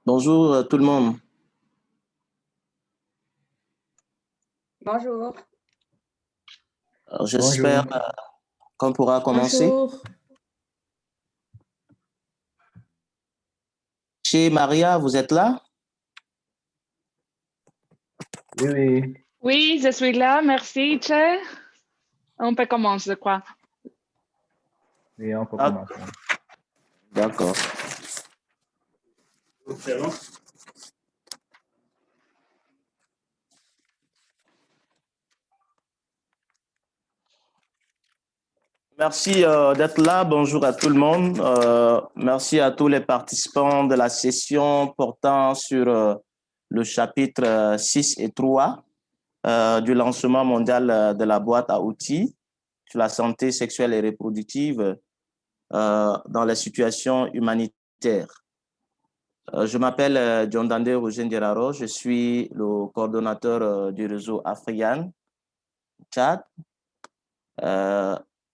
Bonjour tout le monde. Bonjour. J'espère qu'on pourra commencer. Bonjour. Chez Maria, vous êtes là? Oui, oui. Oui, je suis là. Merci, Che. On peut commencer, je crois. Oui, on peut commencer. D'accord. Merci d'être là. Bonjour à tout le monde. Merci à tous les participants de la session portant sur le chapitre 6 et 3 du lancement mondial de la boîte à outils sur la santé sexuelle et reproductive dans les situations humanitaires. Je m'appelle John Dande Roger Geraro. Je suis le coordonnateur du réseau Afrian Tchad.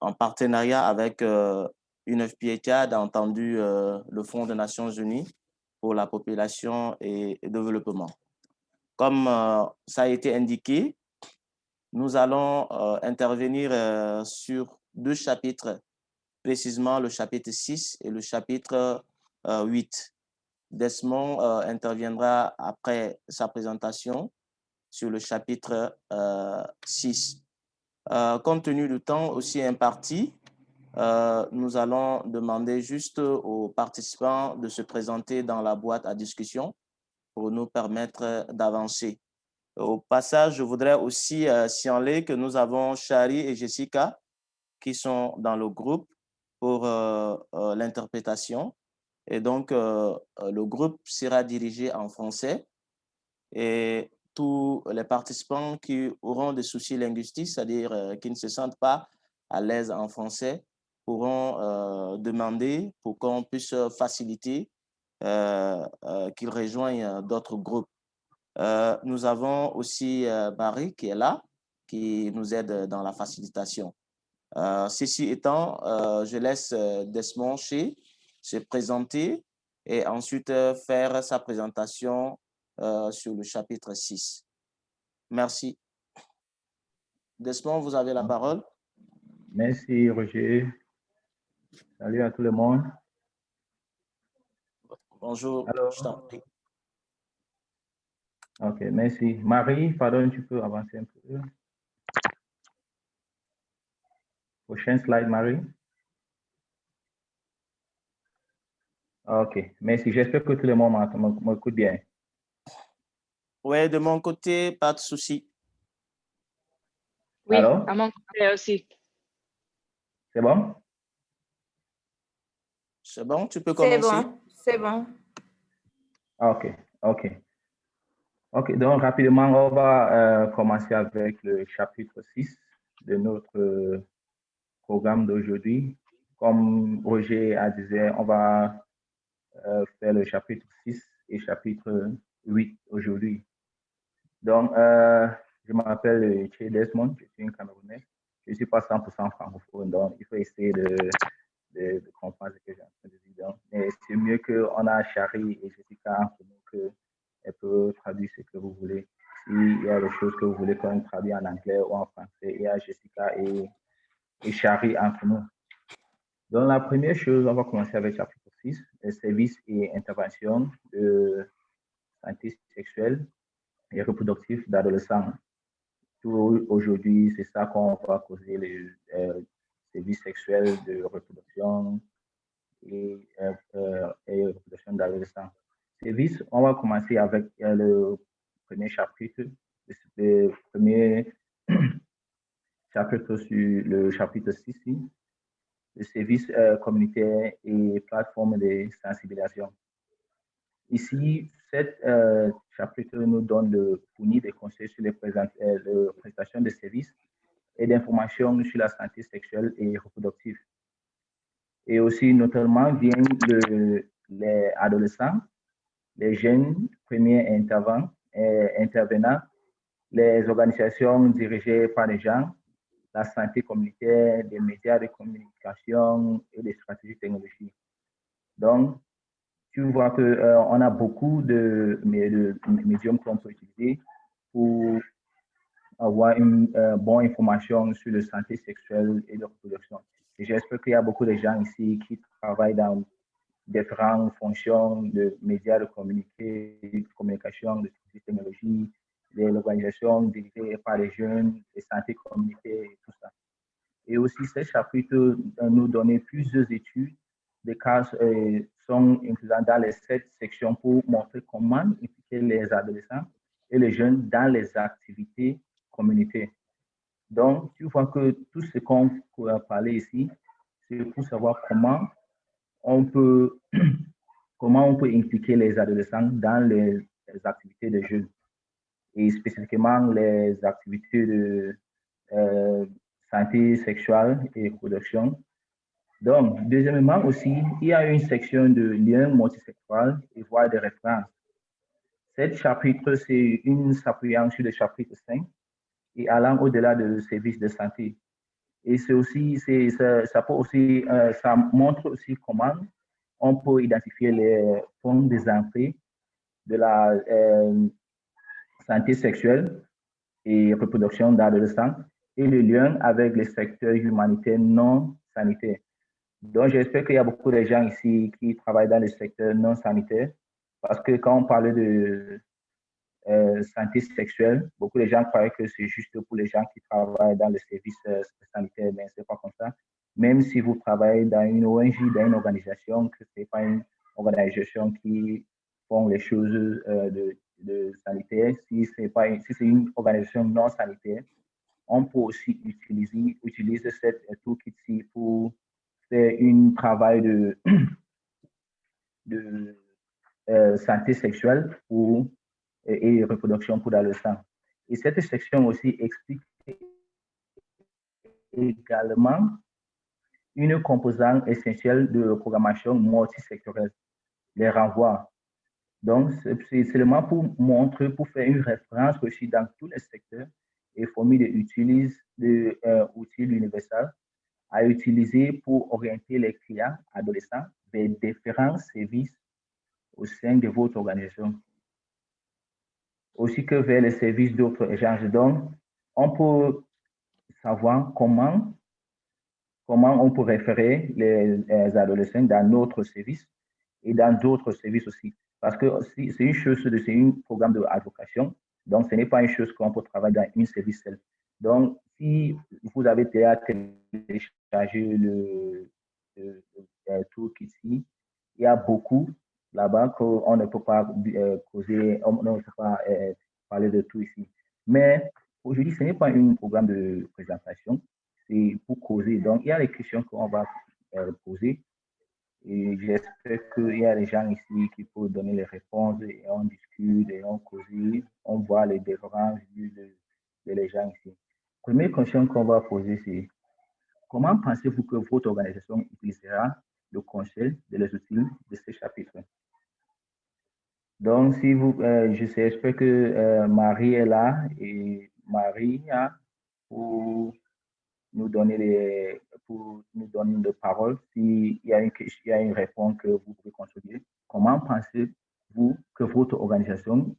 En partenariat avec UNFPA Tchad, a entendu le Fonds des Nations Unies pour la population et le développement. Comme ça a été indiqué, nous allons intervenir sur deux chapitres, précisément le chapitre 6 et le chapitre 8. Desmond interviendra après sa présentation sur le chapitre 6. Compte tenu du temps aussi imparti, nous allons demander juste aux participants de se présenter dans la boîte à discussion pour nous permettre d'avancer. Au passage, je voudrais aussi signaler que nous avons Shari et Jessica qui sont dans le groupe pour l'interprétation. Et donc, le groupe sera dirigé en français et tous les participants qui auront des soucis linguistiques, c'est-à-dire qui ne se sentent pas à l'aise en français, pourront demander pour qu'on puisse faciliter qu'ils rejoignent d'autres groupes. Nous avons aussi Barry qui est là, qui nous aide dans la facilitation. Ceci étant, je laisse Desmond Shea se présenter et ensuite faire sa présentation sur le chapitre 6. Merci. Desmond, vous avez la parole. Merci, Roger. Salut à tout le monde. Bonjour. Alors, je t'en prie. OK, merci. Marie, pardon, tu peux avancer un peu. Prochaine slide, Marie. OK, merci. J'espère que tout le monde m'écoute bien. Oui, de mon côté, pas de souci. Oui, Alors? à mon côté aussi. C'est bon? C'est bon, tu peux commencer. C'est bon. OK, OK. OK, donc rapidement, on va commencer avec le chapitre 6 de notre programme d'aujourd'hui. Comme Roger a dit, on va faire le chapitre 6 et chapitre 8 aujourd'hui. Donc, je m'appelle Che Desmond, je suis un Camerounais. Je ne suis pas 100% francophone, donc il faut essayer de comprendre ce que j'ai en train de dire. Mais c'est mieux qu'on a Shari et Jessica entre nous qu'elles peuvent traduire ce que vous voulez. S'il y a des choses que vous voulez qu'on traduise en anglais ou en français, il y a Jessica et Shari entre nous. Donc, la première chose, on va commencer avec chapitre 6, les services et interventions de santé sexuelle et reproductive d'adolescents. Aujourd'hui, c'est ça qu'on va causer, les services sexuels de reproduction et reproduction d'adolescents. Services, on va commencer avec le premier chapitre, le premier chapitre sur le chapitre 6, le service communautaire et plateforme de sensibilisation. Ici, cet chapitre nous donne le fournir des conseils sur les prestations de services et d'informations sur la santé sexuelle et reproductive. Et aussi, notamment, viennent les adolescents, les jeunes premiers intervenants, les organisations dirigées par les gens, la santé communautaire, des médias de communication et des stratégies technologiques. Donc, tu vois qu'on a beaucoup de médiums qu'on peut utiliser pour avoir une bonne information sur la santé sexuelle et de reproduction. Et j'espère qu'il y a beaucoup de gens ici qui travaillent dans différentes fonctions de médias de communication, de technologie, de l'organisation dirigée par les jeunes, de santé communautaire et tout ça. Et aussi, ce chapitre nous donne plusieurs études. Des cas sont inclus dans les 7 sections pour montrer comment impliquer les adolescents et les jeunes dans les activités communautaires. Donc, tu vois que tout ce qu'on a parlé ici, c'est pour savoir comment on peut impliquer les adolescents dans les activités de jeunes et spécifiquement les activités de santé sexuelle et reproduction. Donc, deuxièmement aussi, il y a une section de liens multisectoires et voies de référence. Cet chapitre, c'est une s'appuyant sur le chapitre 5 et allant au-delà du service de santé. Et c'est aussi, ça montre aussi comment on peut identifier les points des entrées de la santé sexuelle et reproduction d'adolescents et le lien avec les secteurs humanitaires non sanitaires. Donc, j'espère qu'il y a beaucoup de gens ici qui travaillent dans le secteur non sanitaire parce que quand on parle de santé sexuelle, beaucoup de gens croient que c'est juste pour les gens qui travaillent dans le service sanitaire, mais ce n'est pas comme ça. Même si vous travaillez dans une ONG, dans une organisation, que ce n'est pas une organisation qui font les choses de sanitaire, si c'est une organisation non sanitaire, on peut aussi utiliser cette toolkit ici pour faire un travail de santé sexuelle et reproduction pour l'adolescent. Et cette section aussi explique également une composante essentielle de programmation multisectorielle, les renvois. Donc, c'est seulement pour montrer, pour faire une référence aussi dans tous les secteurs et former d'utiliser outils universels à utiliser pour orienter les clients adolescents vers différents services au sein de votre organisation, aussi que vers les services d'autres échanges. Donc, on peut savoir comment on peut référer les adolescents dans notre service et dans d'autres services aussi. Parce que c'est une chose, c'est un programme d'advocation, donc ce n'est pas une chose qu'on peut travailler dans un service seul. Donc, si vous avez déjà téléchargé le truc ici, il y a beaucoup là-bas qu'on ne peut pas causer, on ne peut pas parler de tout ici. Mais aujourd'hui, ce n'est pas un programme de présentation, c'est pour causer. Donc, il y a les questions qu'on va poser. Et j'espère qu'il y a des gens ici qui peuvent donner les réponses et on discute et on cause, on voit les différences de les gens ici. Première question qu'on va poser, c'est comment pensez-vous que votre organisation utilisera le conseil de les outils de ce chapitre? Donc, si vous, j'espère que Marie est là et Marie pour nous donner de paroles s'il y a une réponse que vous pouvez contribuer. Comment pensez-vous que votre organisation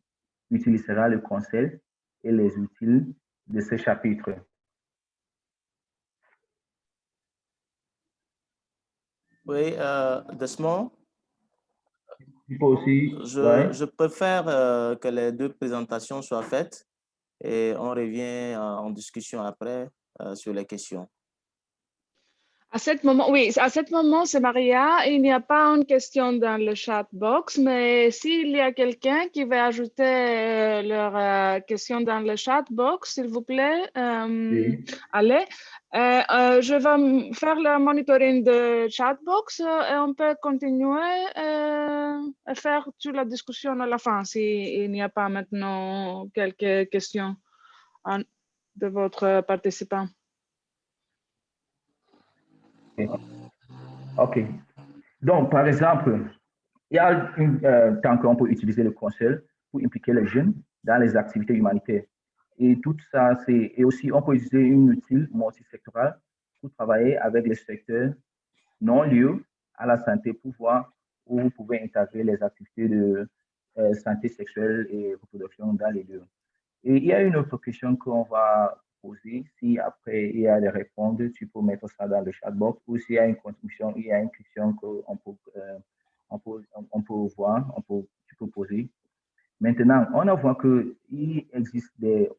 utilisera le conseil et les outils de ce chapitre? Oui, Desmond, Aussi, je préfère que les deux présentations soient faites et on revient en discussion après sur les questions. À ce moment, c'est Maria. Il n'y a pas une question dans le chat box, mais s'il y a quelqu'un qui veut ajouter leur question dans le chat box, s'il vous plaît, oui. allez. Je vais faire le monitoring de chat box et on peut continuer à faire toute la discussion à la fin s'il n'y a pas maintenant quelques questions de votre participant. OK. Donc, par exemple, il y a tant qu'on peut utiliser le conseil pour impliquer les jeunes dans les activités humanitaires. Et tout ça, et aussi, on peut utiliser une outil multisectorale pour travailler avec les secteurs non liés à la santé pour voir où vous pouvez intégrer les activités de santé sexuelle et reproduction dans les deux. Et il y a une autre question qu'on va poser. Si après il y a des réponses, tu peux mettre ça dans le chat box, ou s'il y a une contribution, il y a une question qu'on peut voir, tu peux poser. Maintenant, on voit qu'il existe des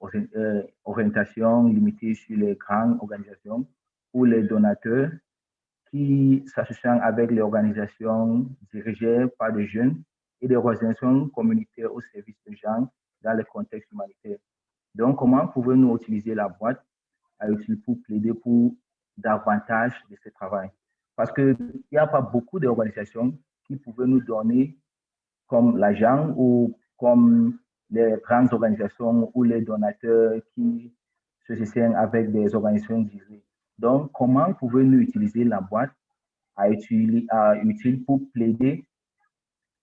orientations limitées sur les grandes organisations ou les donateurs qui s'associent avec les organisations dirigées par des jeunes et des organisations communautaires au service de gens dans le contexte humanitaire. Donc, comment pouvons-nous utiliser la boîte à utiliser pour plaider pour davantage de ce travail? Parce qu'il n'y a pas beaucoup d'organisations qui pouvaient nous donner comme l'agent ou comme les grandes organisations ou les donateurs qui se soutiennent avec des organisations dirigées. Donc, comment pouvons-nous utiliser la boîte à utile pour plaider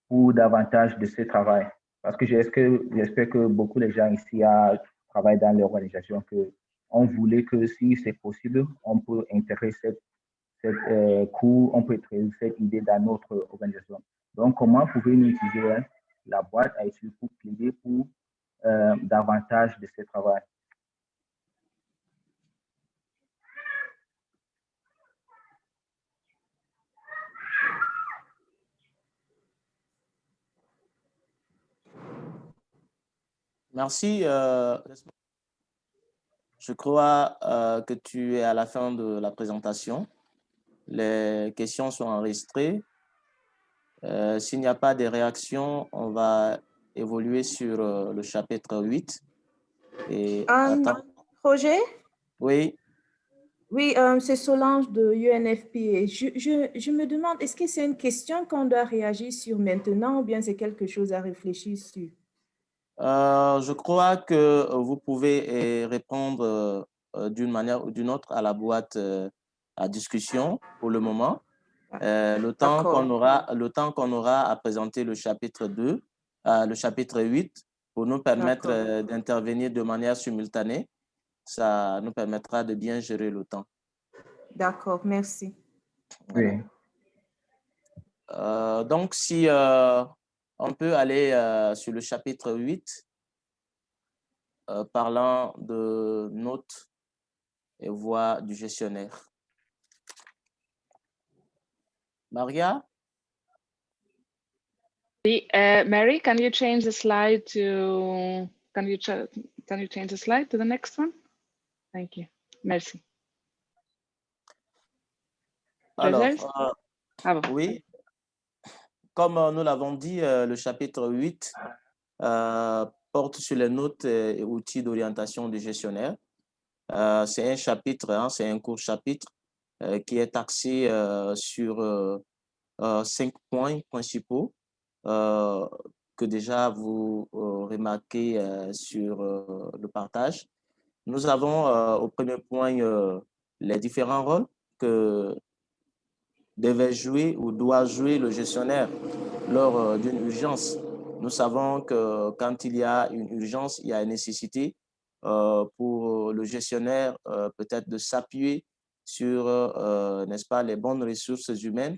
pour davantage de ce travail? Parce que j'espère que beaucoup de gens ici travaillent dans l'organisation, qu'on voulait que si c'est possible, on peut intégrer cette cours, on peut intégrer cette idée dans notre organisation. Donc, comment pouvez-nous utiliser la boîte à utiliser pour plaider pour davantage de ce travail? Merci. Je crois que tu es à la fin de la présentation. Les questions sont enregistrées. S'il n'y a pas de réaction, on va évoluer sur le chapitre 8. Et Roger? Oui. Oui, c'est Solange de UNFPA. Je me demande, est-ce que c'est une question qu'on doit réagir sur maintenant ou bien c'est quelque chose à réfléchir sur? Je crois que vous pouvez répondre d'une manière ou d'une autre à la boîte à discussion pour le moment. Le temps qu'on aura à présenter le chapitre 2, le chapitre 8, pour nous permettre d'intervenir de manière simultanée, ça nous permettra de bien gérer le temps. D'accord, merci. Voilà. Oui. Donc, si on peut aller sur le chapitre 8, parlant de notes et voix du gestionnaire. Maria? Mary, can you change the slide to, can you change the slide to the next one? Thank you. Merci. Alors, oui, comme nous l'avons dit, le chapitre 8 porte sur les notes et outils d'orientation du gestionnaire. C'est un chapitre, c'est un court chapitre qui est axé sur 5 points principaux que déjà vous remarquez sur le partage. Nous avons au premier point les différents rôles que devait jouer ou doit jouer le gestionnaire lors d'une urgence. Nous savons que quand il y a une urgence, il y a une nécessité pour le gestionnaire peut-être de s'appuyer sur, n'est-ce pas, les bonnes ressources humaines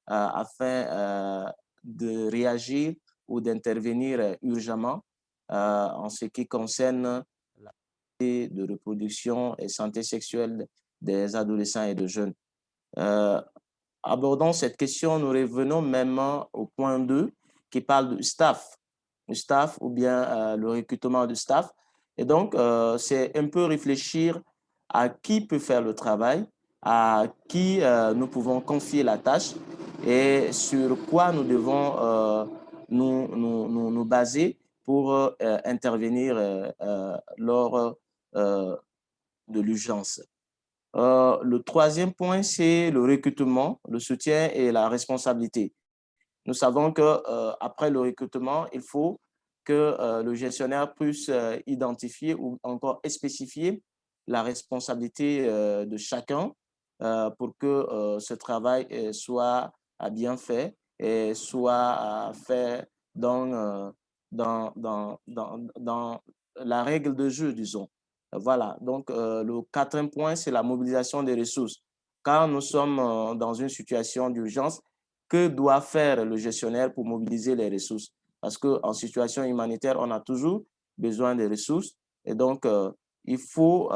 afin de réagir ou d'intervenir urgemment en ce qui concerne la santé de reproduction et santé sexuelle des adolescents et de jeunes. Abordons cette question, nous revenons même au point 2 qui parle du staff ou bien le recrutement du staff. Et donc, c'est un peu réfléchir à qui peut faire le travail, à qui nous pouvons confier la tâche et sur quoi nous devons nous baser pour intervenir lors de l'urgence. Le troisième point, c'est le recrutement, le soutien et la responsabilité. Nous savons qu'après le recrutement, il faut que le gestionnaire puisse identifier ou encore spécifier la responsabilité de chacun pour que ce travail soit bien fait et soit fait dans la règle de jeu, disons. Voilà, donc le quatrième point, c'est la mobilisation des ressources. Quand nous sommes dans une situation d'urgence, que doit faire le gestionnaire pour mobiliser les ressources? Parce qu'en situation humanitaire, on a toujours besoin de ressources. Et donc, il faut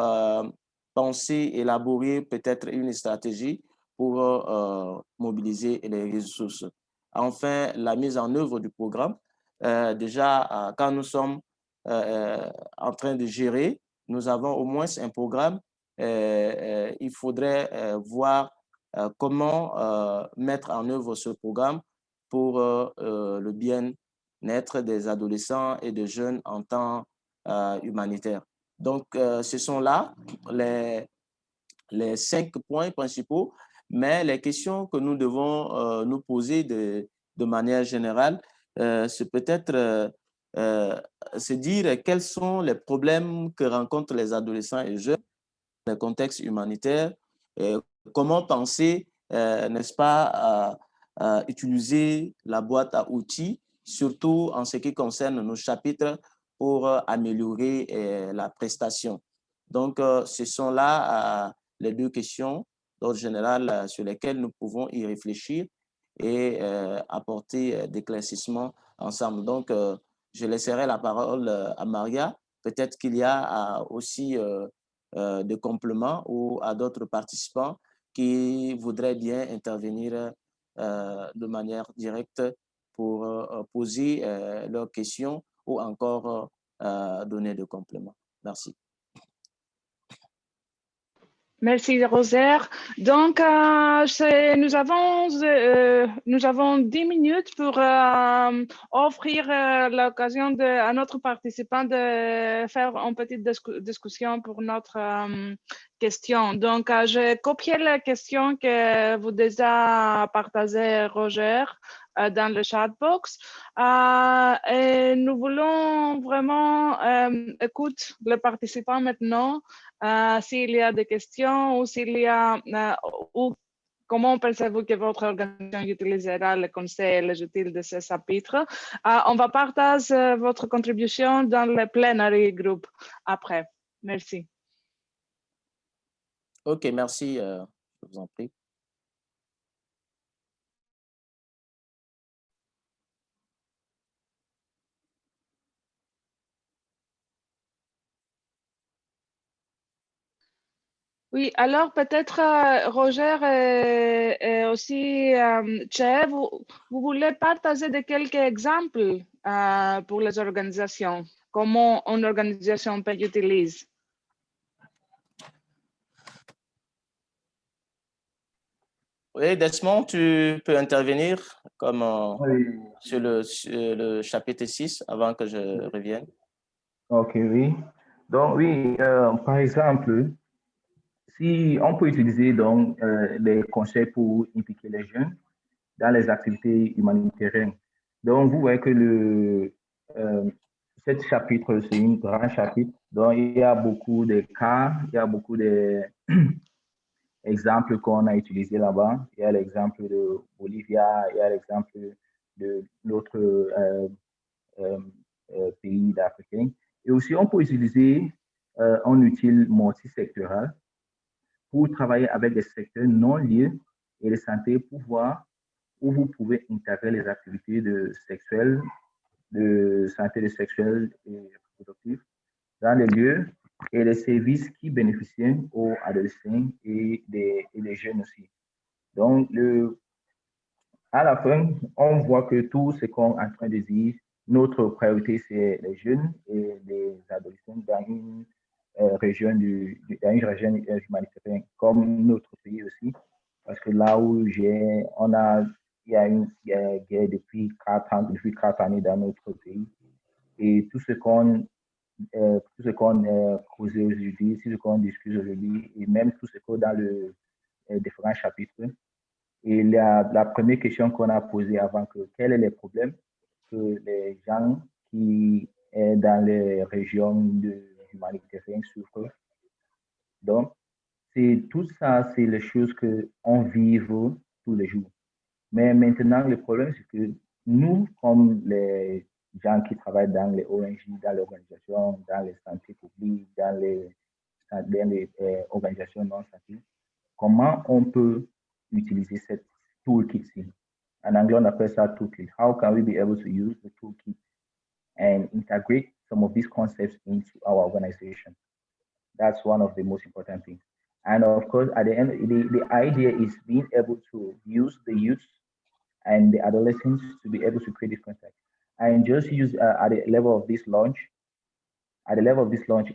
penser, élaborer peut-être une stratégie pour mobiliser les ressources. Enfin, la mise en œuvre du programme. Déjà, quand nous sommes en train de gérer, nous avons au moins un programme. Il faudrait voir comment mettre en œuvre ce programme pour le bien-être des adolescents et des jeunes en temps humanitaire. Donc, ce sont là les 5 points principaux, mais les questions que nous devons nous poser de manière générale, c'est peut-être se dire quels sont les problèmes que rencontrent les adolescents et jeunes dans le contexte humanitaire, comment penser, n'est-ce pas, utiliser la boîte à outils, surtout en ce qui concerne nos chapitres pour améliorer la prestation. Donc, ce sont là les 2 questions d'ordre général sur lesquelles nous pouvons y réfléchir et apporter des éclaircissements ensemble. Donc, je laisserai la parole à Maria. Peut-être qu'il y a aussi de compléments ou à d'autres participants qui voudraient bien intervenir de manière directe pour poser leurs questions ou encore donner des compléments. Merci. Merci, Rosaire. Donc, nous avons 10 minutes pour offrir l'occasion à notre participant de faire une petite discussion pour notre question. Donc, j'ai copié la question que vous déjà partagée, Roger, dans le chat box. Et nous voulons vraiment écouter les participants maintenant. S'il y a des questions ou s'il y a ou comment pensez-vous que votre organisation utilisera le conseil et les outils de ce chapitre? On va partager votre contribution dans le plenary group après. Merci. OK, merci. Je vous en prie. Oui, alors peut-être Roger et aussi Che, vous voulez partager de quelques exemples pour les organisations, comment une organisation peut utiliser. Oui, Desmond, tu peux intervenir comme Oui. sur le chapitre 6 avant que je revienne. Ok, oui. Donc, oui, par exemple, si on peut utiliser donc des conseils pour impliquer les jeunes dans les activités humanitaires. Donc, vous voyez que cet chapitre, c'est un grand chapitre. Donc, il y a beaucoup de cas, il y a beaucoup d'exemples qu'on a utilisés là-bas. Il y a l'exemple de Bolivia, il y a l'exemple de l'autre pays d'Afrique. Et aussi, on peut utiliser un outil multisectoral pour travailler avec des secteurs non liés et de santé pour voir où vous pouvez intégrer les activités de santé sexuelle et reproductive dans les lieux et les services qui bénéficient aux adolescents et des jeunes aussi. Donc, à la fin, on voit que tout ce qu'on est en train de dire, notre priorité, c'est les jeunes et les adolescents dans une région humanitaire comme notre pays aussi. Parce que là où il y a une guerre depuis 4 années dans notre pays. Et tout ce qu'on causé aujourd'hui, tout ce qu'on discute aujourd'hui, et même tout ce qu'on dans les différents chapitres. Et la première question qu'on a posée avant, quels sont les problèmes que les gens qui sont dans les régions humanitaires souffrent. Donc, tout ça, c'est les choses qu'on vit tous les jours. Mais maintenant, le problème, c'est que nous, comme les gens qui travaillent dans les ONG, dans l'organisation, dans les santé publiques, dans les organisations non santé, comment on peut utiliser cette toolkit-ci? En anglais, on appelle ça toolkit. How can we be able to use the toolkit and integrate some of these concepts into our organization? That's one of the most important things. And of course, at the end, the idea is being able to use the youth and the adolescents to be able to create this concept. And just use at the level of this launch,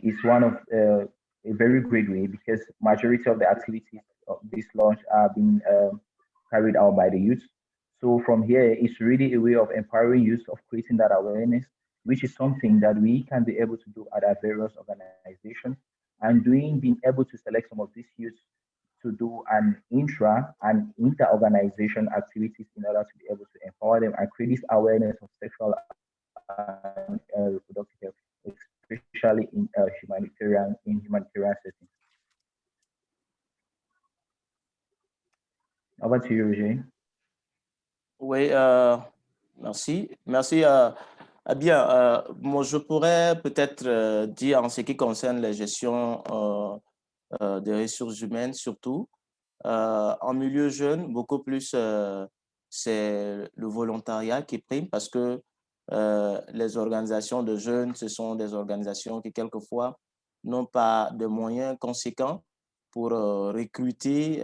is one of a very great way, because majority of the activities of this launch are being carried out by the youth. So from here, it's really a way of empowering youth, of creating that awareness, which is something that we can be able to do at our various organizations, and being able to select some of these youth to do an intra and inter-organization activities in order to be able to empower them and create this awareness of sexual and reproductive health, especially in humanitarian settings. Over to you, Roger. Oui, merci. Merci. Bien, moi, je pourrais peut-être dire en ce qui concerne la gestion des ressources humaines, surtout, en milieu jeune, beaucoup plus, c'est le volontariat qui prime, parce que les organisations de jeunes, ce sont des organisations qui, quelquefois, n'ont pas de moyens conséquents pour recruter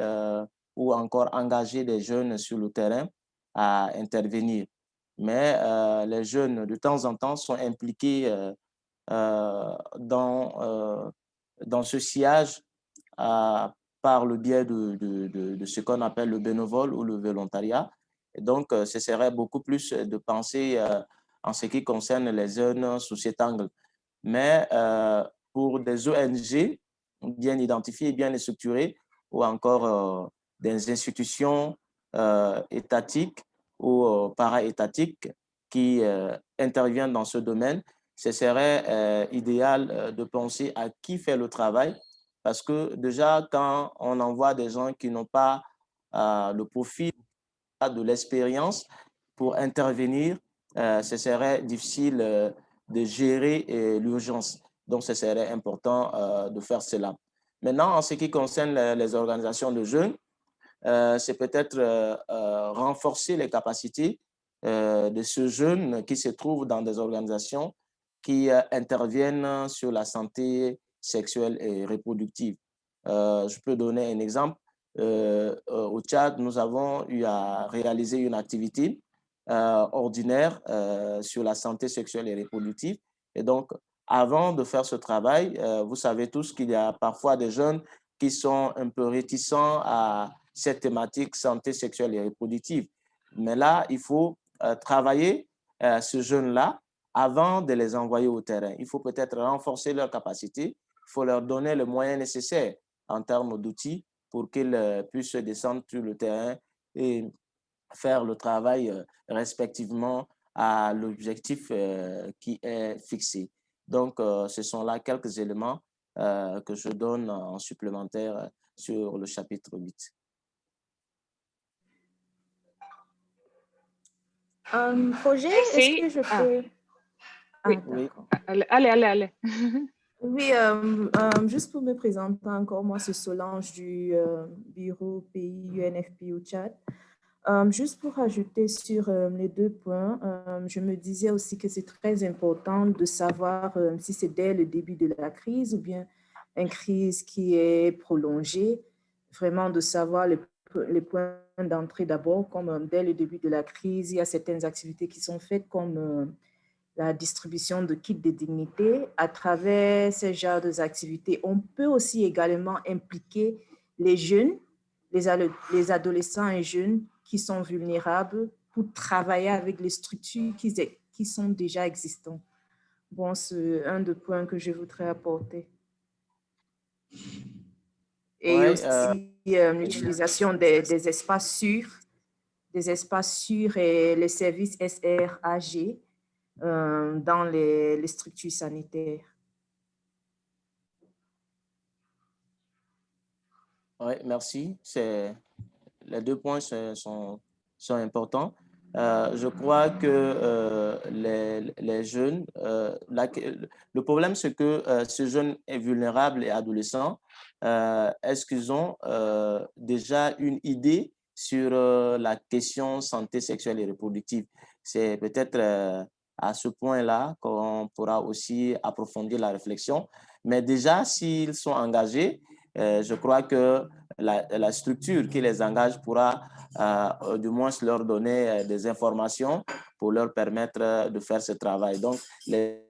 ou encore engager des jeunes sur le terrain à intervenir. Mais les jeunes, de temps en temps, sont impliqués dans ce sillage par le biais de ce qu'on appelle le bénévole ou le volontariat. Et donc, ce serait beaucoup plus de penser en ce qui concerne les jeunes sous cet angle. Mais pour des ONG bien identifiées, bien structurées, ou encore des institutions étatiques ou para-étatiques qui interviennent dans ce domaine, ce serait idéal de penser à qui fait le travail, parce que déjà, quand on envoie des gens qui n'ont pas le profil de l'expérience pour intervenir, ce serait difficile de gérer l'urgence. Donc, ce serait important de faire cela. Maintenant, en ce qui concerne les organisations de jeunes, c'est peut-être renforcer les capacités de ce jeune qui se trouve dans des organisations qui interviennent sur la santé sexuelle et reproductive. Je peux donner un exemple. Au Tchad, nous avons eu à réaliser une activité ordinaire sur la santé sexuelle et reproductive. Et donc, avant de faire ce travail, vous savez tous qu'il y a parfois des jeunes qui sont un peu réticents à cette thématique santé sexuelle et reproductive. Mais là, il faut travailler ces jeunes-là avant de les envoyer au terrain. Il faut peut-être renforcer leurs capacités, il faut leur donner les moyens nécessaires en termes d'outils pour qu'ils puissent descendre sur le terrain et faire le travail respectivement à l'objectif qui est fixé. Donc, ce sont là quelques éléments que je donne en supplémentaire sur le chapitre 8. Roger, est-ce que je peux... Oui. Oui. Allez. Oui, juste pour me présenter encore, moi, c'est Solange du bureau pays UNFP au Tchad. Juste pour ajouter sur les 2 points, je me disais aussi que c'est très important de savoir si c'est dès le début de la crise ou bien une crise qui est prolongée, vraiment de savoir les points d'entrée d'abord, comme dès le début de la crise, il y a certaines activités qui sont faites comme la distribution de kits de dignité. À travers ce genre d'activités, on peut aussi également impliquer les jeunes, les adolescents et jeunes qui sont vulnérables pour travailler avec les structures qui sont déjà existantes. Bon, c'est un des points que je voudrais apporter. Et aussi l'utilisation des espaces sûrs et les services SRAG dans les structures sanitaires. Oui, merci. Les 2 points sont importants. Je crois que les jeunes, le problème, c'est que ces jeunes vulnérables et adolescents, est-ce qu'ils ont déjà une idée sur la question santé sexuelle et reproductive. C'est peut-être à ce point-là qu'on pourra aussi approfondir la réflexion. Mais déjà, s'ils sont engagés, je crois que la structure qui les engage pourra du moins leur donner des informations pour leur permettre de faire ce travail. Donc, les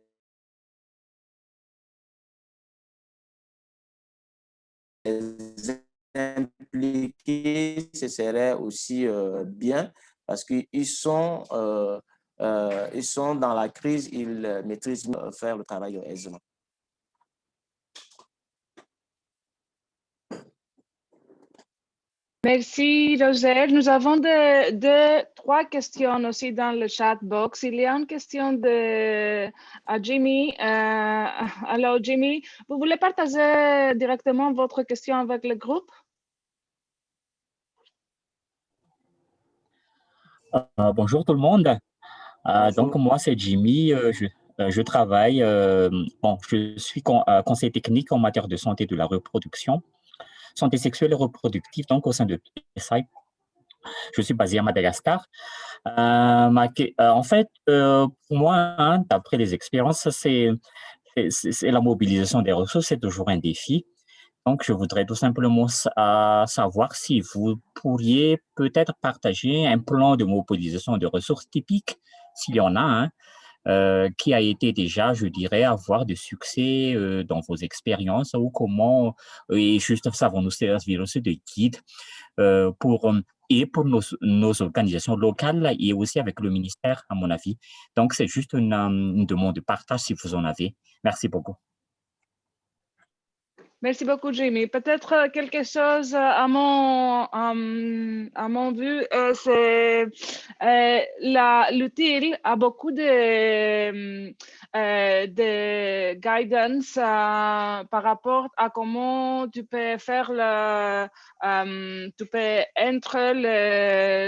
impliquer, ce serait aussi bien parce qu'ils sont dans la crise, ils maîtrisent faire le travail aisément. Merci, Roger. Nous avons trois questions aussi dans le chat box. Il y a une question de Jimmy. Alors, Jimmy, vous voulez partager directement votre question avec le groupe? Bonjour tout le monde. Donc, moi, c'est Jimmy. Je travaille, je suis conseiller technique en matière de santé de la reproduction, santé sexuelle et reproductive, donc au sein de PSI. Je suis basé à Madagascar. En fait, pour moi, hein, d'après les expériences, c'est la mobilisation des ressources, c'est toujours un défi. Donc, je voudrais tout simplement savoir si vous pourriez peut-être partager un plan de mobilisation de ressources typiques, s'il y en a un, qui a été déjà, je dirais, avoir de succès dans vos expériences ou comment, et juste ça va nous servir aussi de guide pour nos organisations locales et aussi avec le ministère, à mon avis. Donc, c'est juste une demande de partage si vous en avez. Merci beaucoup. Merci beaucoup, Jamie. Peut-être quelque chose à mon vue, c'est l'utile a beaucoup de guidance par rapport à comment tu peux faire tu peux entrer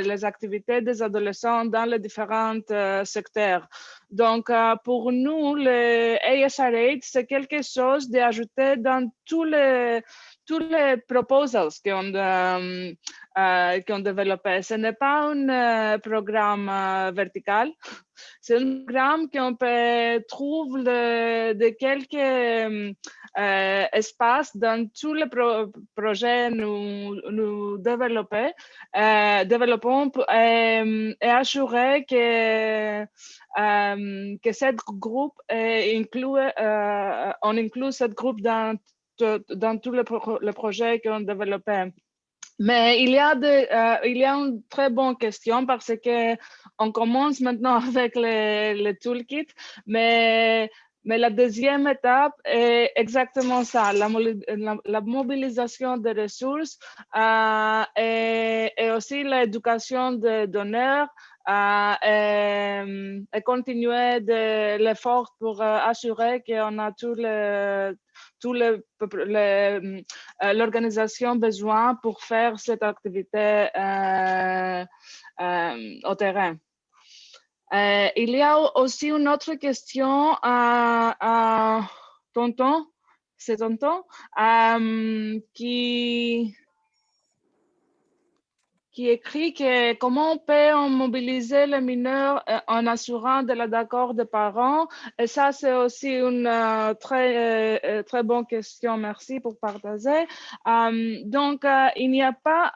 les activités des adolescents dans les différents secteurs. Donc, pour nous, le ASR8, c'est quelque chose d'ajouter dans tous les proposals qu'on développé. Ce n'est pas un programme vertical, c'est un programme qu'on peut trouver de quelques espaces dans tous les projets nous développons et assurer que ce groupe on inclut ce groupe dans tous les projets qu'on développe. Mais il y a une très bonne question parce que on commence maintenant avec le toolkit, mais la deuxième étape est exactement ça, la mobilisation des ressources et aussi l'éducation des donneurs et continuer de l'effort pour assurer qu'on a l'organisation besoin pour faire cette activité au terrain. Il y a aussi une autre question à Tonton, c'est Tonton, qui écrit que comment on peut mobiliser les mineurs en assurant de l'accord des parents. Et ça, c'est aussi une très bonne question. Merci pour partager. Donc, il n'y a pas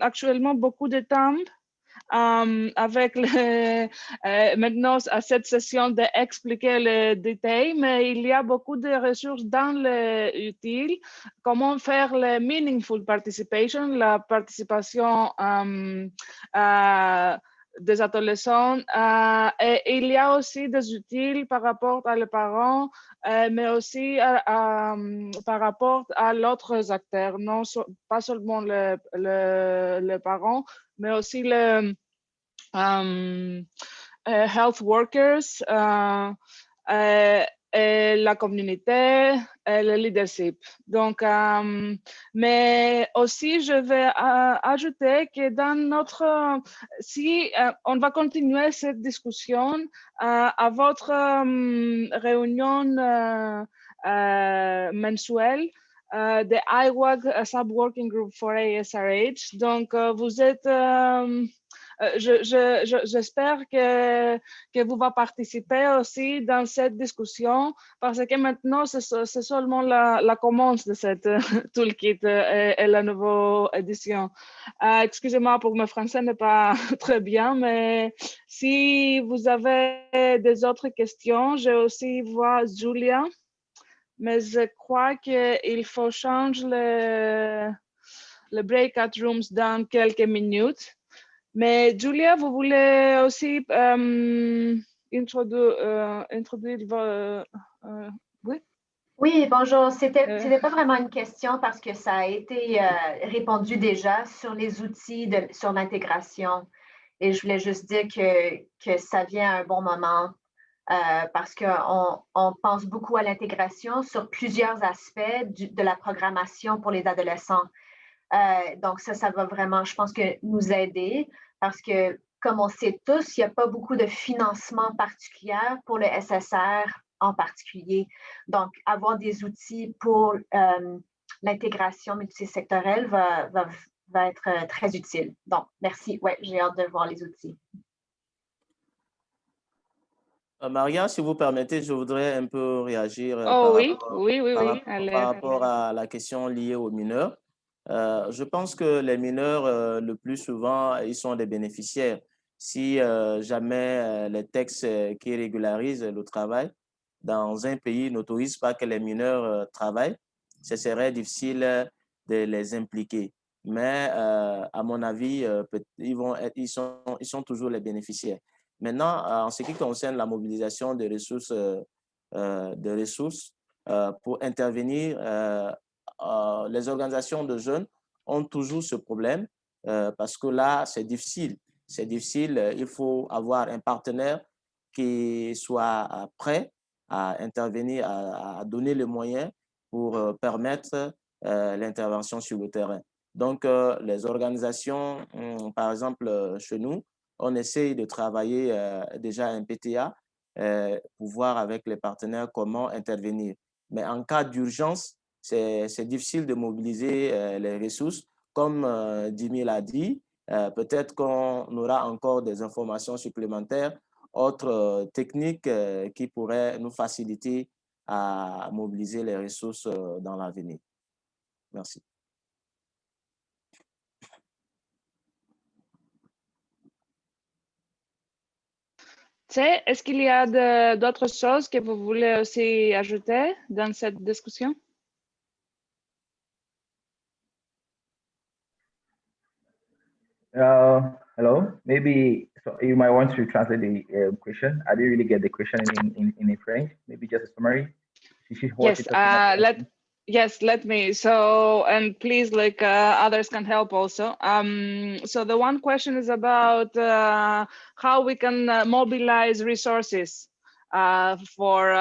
actuellement beaucoup de temps avec maintenant à cette session d'expliquer les détails, mais il y a beaucoup de ressources dans l'utile. Comment faire le meaningful participation, la participation des adolescents. Et il y a aussi des utiles par rapport à les parents, mais aussi par rapport à l'autre acteurs, non pas seulement les parents, mais aussi les health workers, et la communauté, et le leadership. Donc, mais aussi, je vais ajouter que dans notre, si on va continuer cette discussion à votre réunion mensuelle, the IWAG Sub-Working Group for ASRH. Donc, vous êtes... j'espère que vous va participer aussi dans cette discussion parce que maintenant, c'est seulement la commence de cette toolkit et la nouvelle édition. Excusez-moi pour mon français n'est pas très bien, mais si vous avez des autres questions, je aussi vois Julia, mais je crois qu'il faut changer le breakout rooms dans quelques minutes. Mais Julia, vous voulez aussi introduire oui? Oui, bonjour. C'était pas vraiment une question parce que ça a été répondu déjà sur les outils sur l'intégration. Et je voulais juste dire que ça vient à un bon moment parce qu'on pense beaucoup à l'intégration sur plusieurs aspects de la programmation pour les adolescents. Donc ça va vraiment, je pense, que nous aider parce que, comme on sait tous, il n'y a pas beaucoup de financement particulier pour le SSR en particulier. Donc, avoir des outils pour l'intégration multisectorielle va être très utile. Donc, merci. Ouais, j'ai hâte de voir les outils. Maria, si vous permettez, je voudrais un peu réagir par rapport à la question liée aux mineurs. Je pense que les mineurs, le plus souvent, ils sont des bénéficiaires. Si jamais les textes qui régularisent le travail dans un pays n'autorisent pas que les mineurs travaillent, ce serait difficile de les impliquer. Mais à mon avis, ils sont toujours les bénéficiaires. Maintenant, en ce qui concerne la mobilisation des ressources, pour intervenir, les organisations de jeunes ont toujours ce problème parce que là, c'est difficile. C'est difficile. Il faut avoir un partenaire qui soit prêt à intervenir, à donner les moyens pour permettre l'intervention sur le terrain. Donc, les organisations, par exemple, chez nous, on essaye de travailler déjà un PTA pour voir avec les partenaires comment intervenir. Mais en cas d'urgence, c'est difficile de mobiliser les ressources. Comme Jimmy l'a dit, peut-être qu'on aura encore des informations supplémentaires, autres techniques qui pourraient nous faciliter à mobiliser les ressources dans l'avenir. Merci. Est-ce qu'il y a d'autres choses que vous voulez aussi ajouter dans cette discussion? Hello, maybe so you might want to translate the question. I didn't really get the question in French. Maybe just a summary. Yes, let me. So, and please, like others can help also. So the one question is about how we can mobilize resources for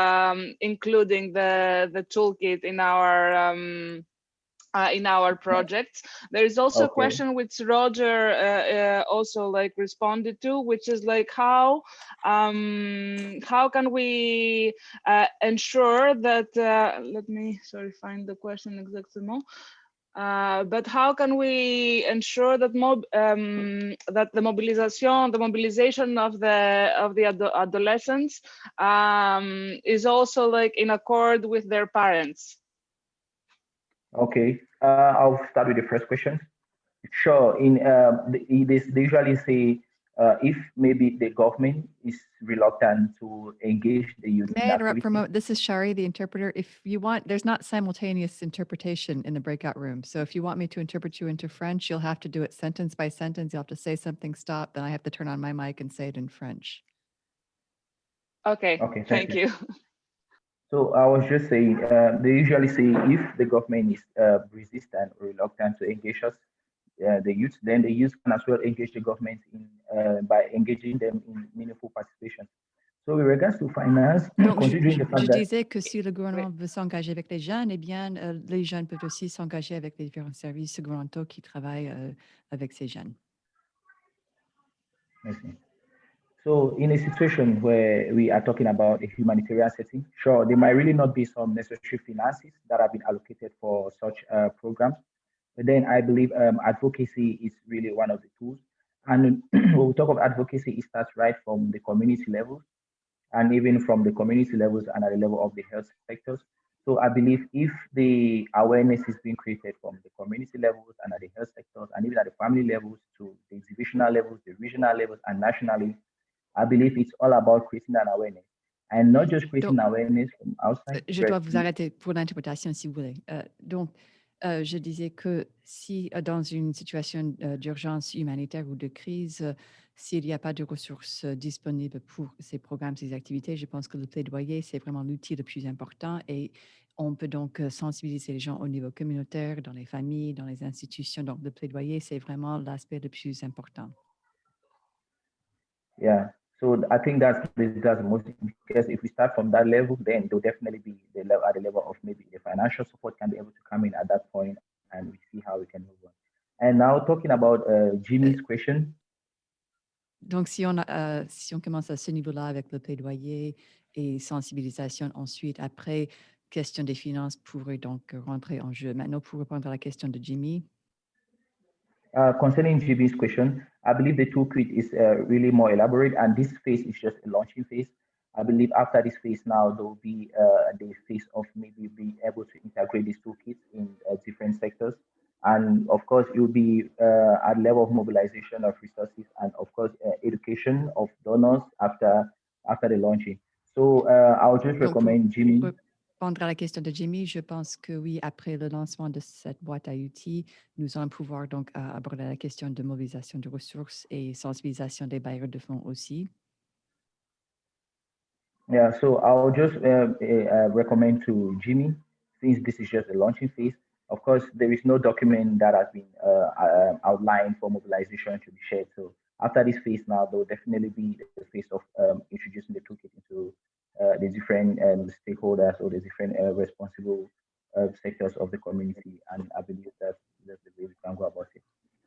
including the toolkit in our projects. There is also a question which Roger also like responded to, which is like how can we ensure that let me find the question exactement. But how can we ensure that that the mobilization of the adolescents is also like in accord with their parents? Okay, I'll start with the first question. Sure, they usually say if maybe the government is reluctant to engage the youth. May I interrupt for a moment? This is Shari, the interpreter. If you want, there's not simultaneous interpretation in the breakout room. So if you want me to interpret you into French, you'll have to do it sentence by sentence. You'll have to say something, stop, then I have to turn on my mic and say it in French. Okay, thank you. So I was just saying, they usually say if the government is resistant or reluctant to engage us, the youth, then the youth can as well engage the government by engaging them in meaningful participation. So with regards to finance, je disais que si le gouvernement veut s'engager avec les jeunes, eh bien, les jeunes peuvent aussi s'engager avec les différents services gouvernementaux qui travaillent avec ces jeunes. Merci. So in a situation where we are talking about a humanitarian setting, sure, there might really not be some necessary finances that have been allocated for such programs. But then I believe advocacy is really one of the tools. And when we talk of advocacy, it starts right from the community level and even from the community levels and at the level of the health sectors. So I believe if the awareness is being created from the community levels and at the health sectors and even at the family levels to the divisional levels, the regional levels and nationally, I believe it's all about creating an awareness and not just creating awareness from outside. Je dois vous arrêter pour l'interprétation si vous voulez. Je disais que si dans une situation d'urgence humanitaire ou de crise, s'il n'y a pas de ressources disponibles pour ces programmes, ces activités, je pense que le plaidoyer, c'est vraiment l'outil le plus important et on peut donc sensibiliser les gens au niveau communautaire, dans les familles, dans les institutions. Donc, le plaidoyer, c'est vraiment l'aspect le plus important. Yeah. So I think that's the most, because if we start from that level, then there'll definitely be at the level of maybe the financial support can be able to come in at that point, and we see how we can move on. And now talking about Jimmy's question. Donc, si on commence à ce niveau-là avec le plaidoyer et sensibilisation, ensuite, après, question des finances pourrait donc rentrer en jeu. Maintenant, pour répondre à la question de Jimmy. Concerning Jimmy's question, I believe the toolkit is really more elaborate, and this phase is just a launching phase. I believe after this phase now, there will be the phase of maybe being able to integrate these toolkits in different sectors. And of course, it will be at level of mobilization of resources and of course, education of donors after the launching. So I would just recommend Jimmy. Répondre à la question de Jimmy, je pense que oui, après le lancement de cette boîte à outils, nous allons pouvoir donc aborder la question de mobilisation de ressources et sensibilisation des bailleurs de fonds aussi. Yeah, so I'll just recommend to Jimmy, since this is just a launching phase. Of course, there is no document that has been outlined for mobilization to be shared. So after this phase now, there will definitely be the phase of introducing the toolkit into the different stakeholders or the different responsible sectors of the community. And I believe that's the way we can go about it.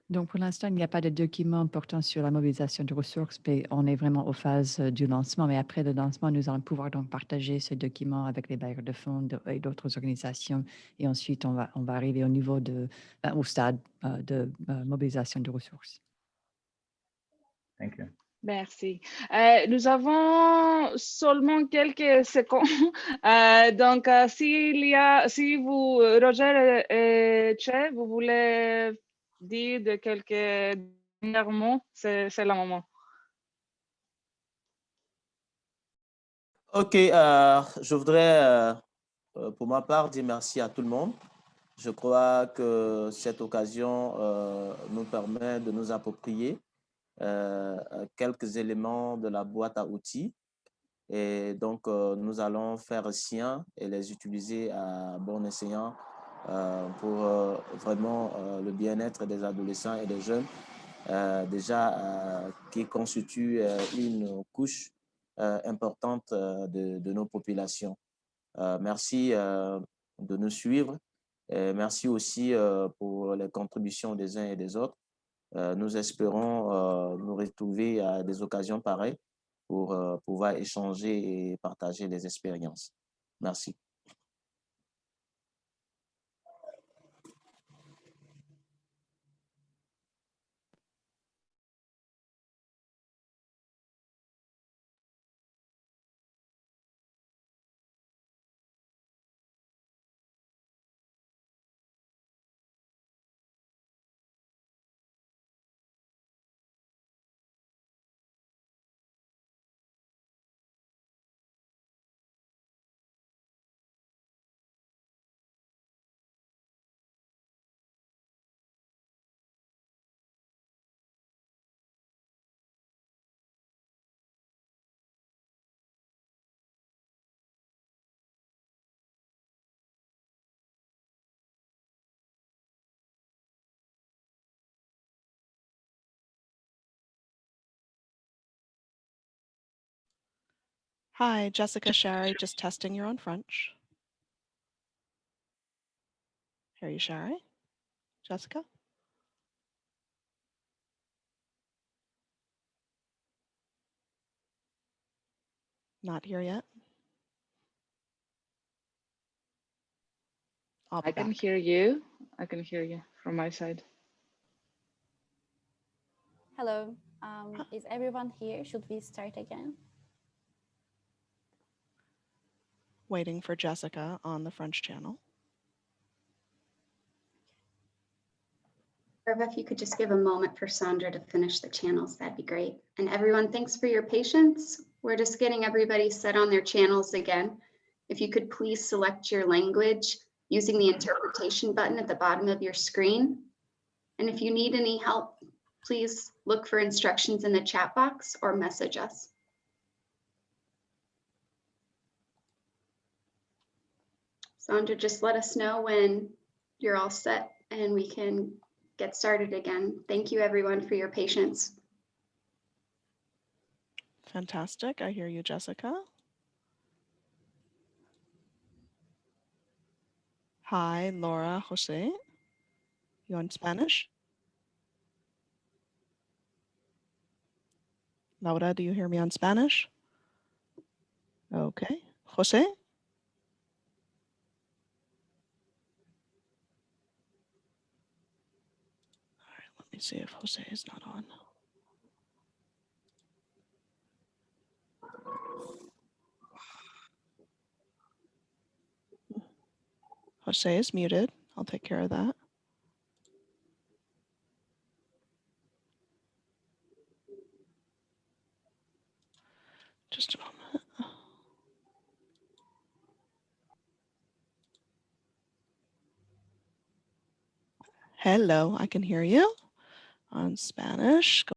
Donc, pour l'instant, il n'y a pas de document portant sur la mobilisation de ressources, mais on est vraiment aux phases du lancement. Mais après le lancement, nous allons pouvoir donc partager ce document avec les bailleurs de fonds et d'autres organisations. Et ensuite, on va arriver au niveau au stade de mobilisation de ressources. Thank you. Merci. Nous avons seulement quelques secondes. Donc, si vous, Roger et Che, vous voulez dire de quelques derniers mots, c'est le moment. OK, je voudrais, pour ma part, dire merci à tout le monde. Je crois que cette occasion nous permet de nous approprier quelques éléments de la boîte à outils. Et donc, nous allons faire sien et les utiliser à bon escient pour vraiment le bien-être des adolescents et des jeunes, déjà qui constituent une couche importante de nos populations. Merci de nous suivre. Et merci aussi pour les contributions des uns et des autres. Nous espérons nous retrouver à des occasions pareilles pour pouvoir échanger et partager les expériences. Merci. Hi, Jessica Shari, just testing your own French. Hear you, Shari? Jessica? Not here yet. I'll be I can back. hear you. I can hear you from my side. Hello. Is everyone here? Should we start again? Waiting for Jessica on the French channel. Irva, if you could just give a moment for Sandra to finish the channels, that'd be great. And everyone, thanks for your patience. We're just getting everybody set on their channels again. If you could please select your language using the interpretation button at the bottom of your screen. And if you need any help, please look for instructions in the chat box or message us. Sandra, just let us know when you're all set and we can get started again. Thank you everyone for your patience. Fantastic. I hear you, Jessica. Hi, Laura, Jose. You on Spanish? Laura, do you hear me on Spanish? Okay. Jose? All right, let me see if Jose is not on. Jose is muted. I'll take care of that. Just a moment. Hello, I can hear you on Spanish.